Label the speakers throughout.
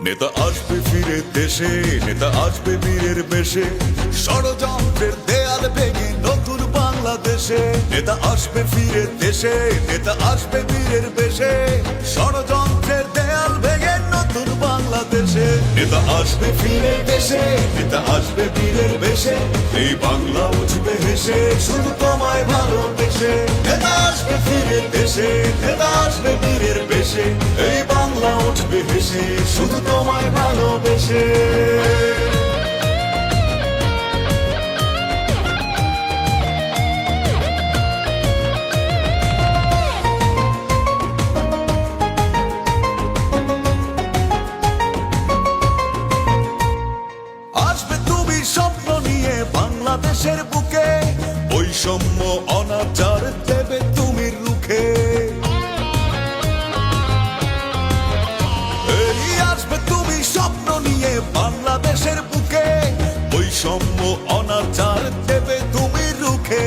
Speaker 1: নেতা আসবে ফিরে দেশে, নেতা আসবে বীরের বেশে, ষড়যন্ত্রের দেয়াল ভেঙে নতুন বাংলাদেশে। নেতা আসবে ফিরে দেশে, নেতা আসবে বীরের বেশে, ষড়যন্ত্রের দেয়াল ভেঙে নতুন বাংলাদেশে। নেতা আসবে ফিরে দেশে, নেতা আসবে বীরের বেশে, এই বাংলা উঠবে হেসে শুধু তোমায় ভালোবেসে। নেতা আসবে ফিরে দেশে, নেতা আসবে বীরের বেশে, এই বাংলা উঠবে হেসে শুধু তোমায় ভালোবেসে। আসবে তুমি স্বপ্ন নিয়ে বাংলাদেশের বুকে, বৈষম্য অনাচার দেবে তুমি রুখে। আসবে তুমি স্বপ্ন নিয়ে বাংলাদেশের বুকে, বৈষম্য অনাচার দেবে তুমি রুখে।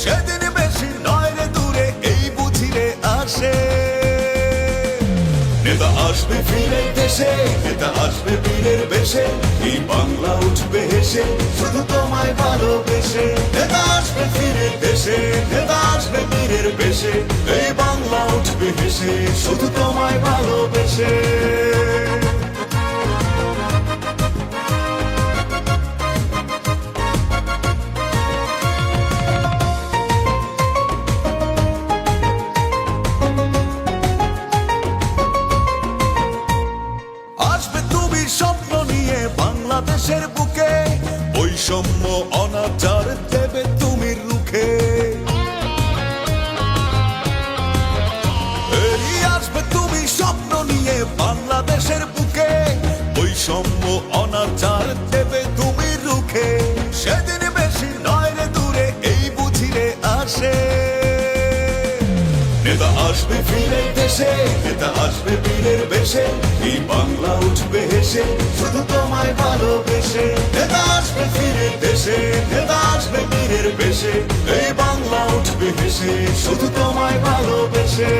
Speaker 1: সেদিন বেশি নয় রে দূরে এই বুঝিরে আসে। নেতা আসবে ফিরে দেশে, নেতা আসবে বীরের বেশে, এই বাংলা উঠবে হেসে শুধু তোমায় ভালোবেসে। নেতা আসবে ফিরে দেশে, নেতা আসবে বীরের বেশে, এই বাংলা উঠবে হেসে শুধু তোমায় ভালোবেসে। স্বপ্ন নিয়ে বাংলাদেশের বুকে, বৈষম্য অনাচার দেবে তুমি রুখে। আসবে তুমি স্বপ্ন নিয়ে বাংলাদেশের বুকে, বৈষম্য অনাচার দেবে তুমি রুখে। সেদিন বেশি নয় রে দূরে এই বুঝিরে আসে। নেতা আসবে ফিরে দেশে, নেতা আসবে বীরের বেশে, এই বাংলা উঠবে হেসে শুধু তোমায় ভালোবেসে। নেতা আসবে ফিরে দেশে, নেতা আসবে বীরের বেশে, এই বাংলা উঠবে হেসে শুধু তোমায় ভালোবেসে।